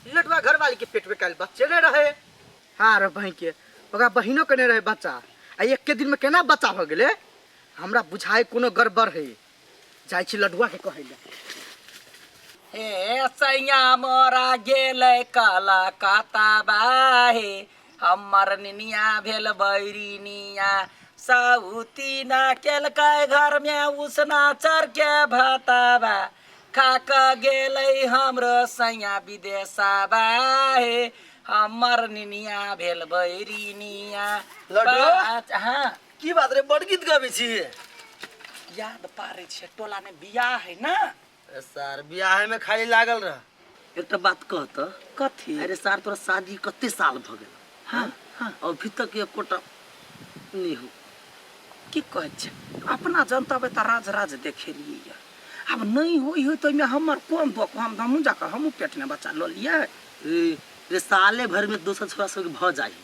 लटवा घर वाली के पेट में कल बच्चे नहीं रहे। हाँ रे बहन के ओकरा बहिनो के नहीं रहे बच्चा आ एक के दिन में केना बच्चा हो गए हमरा बुझाए कोनो गड़बड़ है जाय छी लडुआ के कहै ले। हे सैया मोरा गेलै काला काताबा हे हमर निनिया भेल बैरिनिया साउती ना केलकै घर में उसना चर के भाताबा खाक गेलै हमरो सैया विदेशबा हे हमर निनिया भेल बैरिनिया। लड्डू हाँ की बात रे बड़ गीत गाबै छी। याद पारे छे टोला में बियाह है ना सर बियाह में खाली लागल रह। एक बात कहत कथी अरे सर तोरा शादी कते साल भ गेल हाँ हाँ अभी तक एकोटा नहीं हो की कहे छे अपना जनता बे त राज राज देखेलिए अब नहीं होई हो तो में हमर कोन दुख हम हमू जाकर हमू पेट में बच्चा ल लिया रे साले भर में दोसर छोरा सब भ जाई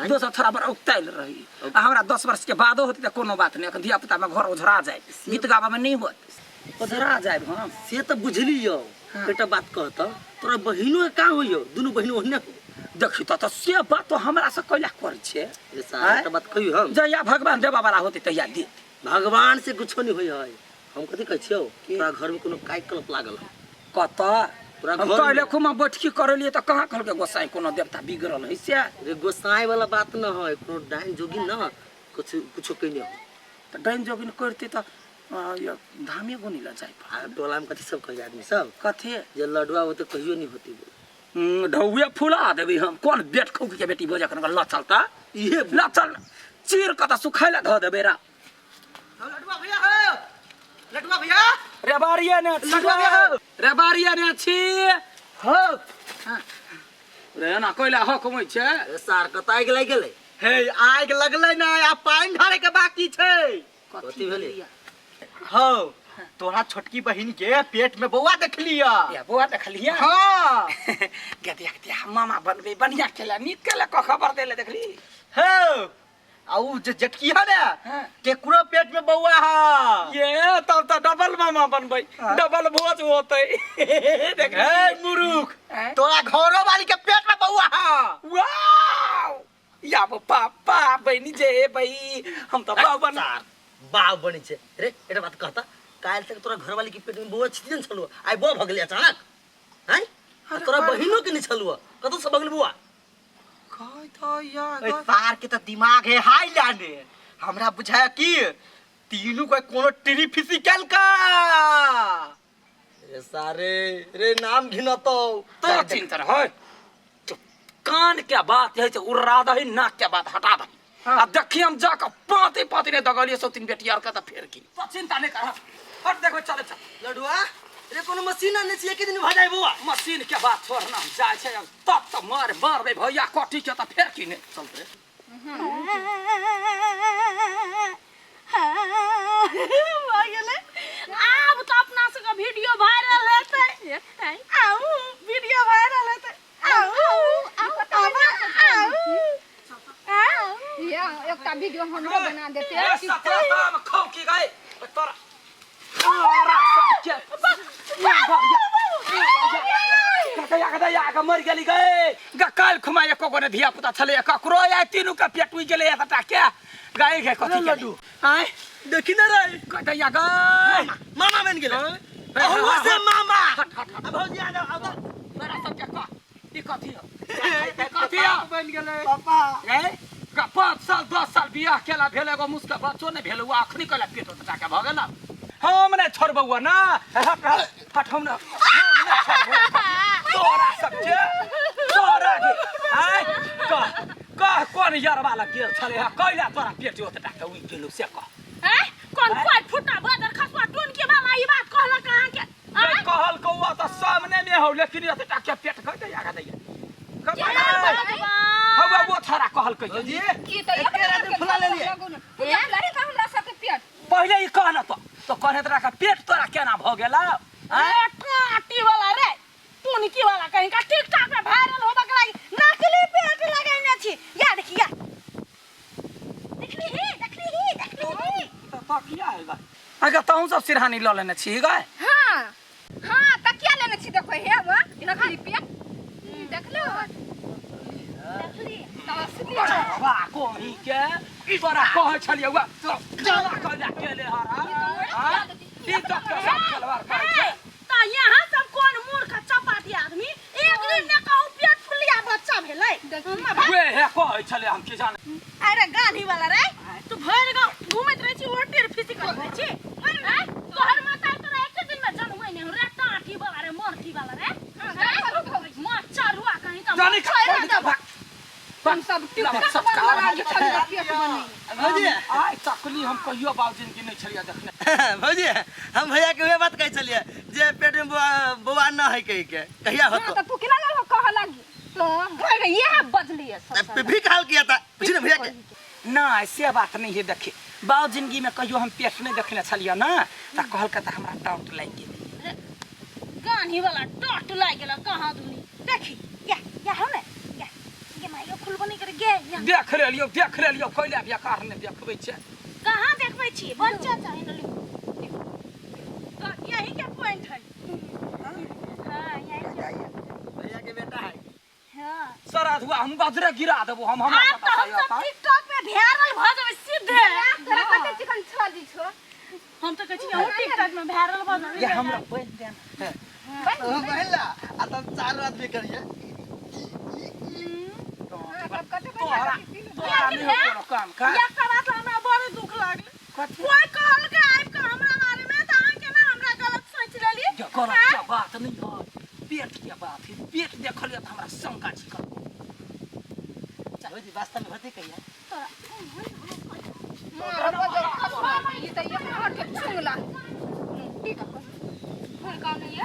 दोसर छोरा बड़ उकताइल रही आ हमरा 10 वर्ष के बादो होती त कोनो बात नहीं धिया पुता में घर उझरा जाए गीत गावा में नहीं होत उझरा जाए हम से तो बुझलियो बेटा बात कहत तोरा बहिनो का होइयो दुनु बहिनो ओहने देखी त से बात तो हमरा से कैला कर छे रे साले तो बात कहियो हम जया भगवान देवा वाला होती तहिया दे भगवान से कुछ नहीं होई है हम कथि कहै छियो तोरा घर में कोनो काय कलप लागल कत तोरा हम घर कहले खुमा बैठकी करलिए त कहां कहल के गोसाई कोनो देवता बिगड़ल है से रे गोसाई वाला बात न है कोनो डाइन जोगी न कुछ कुछ कइले हो त डाइन जोगिन करते त यो धामे गुनी ल जाय टोला में कथि सब कहि आदमी सब कथे जे लडुआ हो तो कहियो नहीं होती ढौए फुला देबी हम कोन बेट खौक के बेटी बोजा कन लचल त ये लचल चीर क त सुखाइला ध देबे रा लडुआ भैया हो लडुआ भैया रे बारिया ने लडुआ भैया हो रे बारिया ने छी हो रे ना कोइला हो कमै छे रे सार कताई गेलै हे आग लगले ना आ पानी ढारे के बाकी छै। कथि भेलै हो तोरा छोटकी बहिन के पेट में बौआ देख लिया या बुआ देखलिया हाँ गदिया गदिया मामा बनबे बढ़िया खेला नीक केला क खबर देले देखली हो आउ जे जटकी है ना हाँ। केकरो पेट में बौआ है ये तब त डबल मामा बनबै डबल भोज होतै देख हे मुरुख हैं? तोरा घरो वाली के पेट में बौआ है। वाओ या पापा बहनी जे भाई हम तो बाबा बन सार बाव बनी छे रे एटा बात कहता काल तक तोरा घर वाली के पेट में बउआ छिन छलु आई बो भगले अचानक हैं तोरा बहिनो के नहीं छलु कतो से भगल बुआ काय तो या ए तार के त दिमाग है हाई लाने हमरा बुझाया कि तीनों को कोनो टिरी फिजिकल का रे सारे रे नाम घिनतो तो चिंता है कान के बात है से उड़ा दही नाक के बात हटा दही आ देखी हम जाकर पाते पाते ने दगलिए सो तीन बेटी यार का त फेर की तो चिंता नहीं कर हट देखो चले चल लडुआ रे कोनो मशीन आने से एक दिन भ जाय बुआ मशीन के बात छोड़ना हम जाय छे तब तो मार मार बे भैया कोठी के त फेर की ने चलते अब तो अपना से का वीडियो वायरल हेतै आउ वीडियो वायरल हेतै या एकटा वीडियो हमरो बना देते ए सत्ता में खौ की गए तोरा तोरा सब के मर गेली गए काल खुमा एको गने धिया पुता छले ककरो या तीनू के पेट उइ गेले एटा के गाय के कथि लड्डू आय देखि न रे कतैया गए मामा बन गेले हो से मामा अब हो जा अब मेरा सब के का ई कथि कथि बन गेले पापा ए 5 साल 10 साल बियाह केला भेल एगो मुस्का बच्चो ने भेल हुआ अखनी कला पेट उठा के भ गेल हम ने छोड़बौ ना हट हट हम ना तोरा सब के तोरा के आय का कोन यार वाला गेल छले कैला तोरा पेट उठा के उइ गेलु से का हैं कौन कोई फुटा बदर खसवा टून के वाला ई बात कहला कहां के कहल कौआ त सामने में हो लेकिन उठा के पेट खा दे आगा दैया हवा वो थारा कहल कहियो जी की तो एक रात फुला ले लिए ये लड़ी का हमरा सब के पेट पहले ई कहना तो कहने तोरा का पेट तोरा केना भ गेला ए काटी वाला रे टूनकी वाला कहीं का टिकटॉक पे वायरल होबा के लागि नकली पेट लगाइने छी या देखिया देखली तो किया है अगर तहु सब सिरहानी ल लेने छी गए हां हां तकिया लेने छी देखो हे वो नकली पेट देखलो देखली तसली वाह कोही के तोरा कहे छलिए वा चला कहले अकेले हरा हां ई तो के सब खलवार करे छे तो यहाँ सब कौन मूर्ख चपाटी आदमी एक दिन ने कहू पेट फुलिया बच्चा भेलै वे हे कहे छले हम के जाने अरे गाधी वाला रे तू भर गांव घूमत रह छी ओटेर फिसी करत छी तोहर माता तोरा एक दिन में जन्म होइने रे टाटी वाला रे मरती वाला रे मच्छा रुआ कहीं का जाने का हम सब टिकटॉक सब लगा के छलिया पेट बनी भौजी आइ तकली हम कहियो बाबूजी की नहीं छलिया देखने भौजी हम भैया के वे बात कह चलिए जे पेट में बौआ न है कह के कहिया हां होतो तो तू केना लगा कह लगी तो ये बदली है सब भी हाल किया था पूछ ना भैया के ना ऐसे बात नहीं है देखी बाबू जिंदगी में कहियो हम पेट नहीं देखले छलिया ना त कहल के त हमरा डाउट लाग गेल गाधी वाला टट लाग गेला कहां दुनी देखी या हमे ये माइयो फुल बनी कर गे देख ले लियो कोइला बेकार ने देखबै छै कहां देखबै छी बच्चा चाहे न तो यही के पॉइंट है हां यही भैया के बेटा है हां सराध हुआ हम बजरे गिरा देबो हम हमरा आप तो पता हम सब है टिकटॉक पे वायरल भ जाबे सीधे तेरा कते चिकन छादी छो हम तो कहछि हम टिकटॉक में वायरल भ जाबे ये हमरा बन देना महिला आ तब चार आदमी करिए सब कते तोहरा तोहरा नहीं हो कोनो काम का या का बात हमरा बड़ दुख लागल कोई कहल के आइब के हमरा बारे में त अहाँ के ना हमरा गलत सोच लेली गलत क्या बात नहीं है पेट की बात है पेट देखलिए त हमरा शंका छिकल भौजी वास्तव में होते कहिया ये तो ये हाथ के छुंगला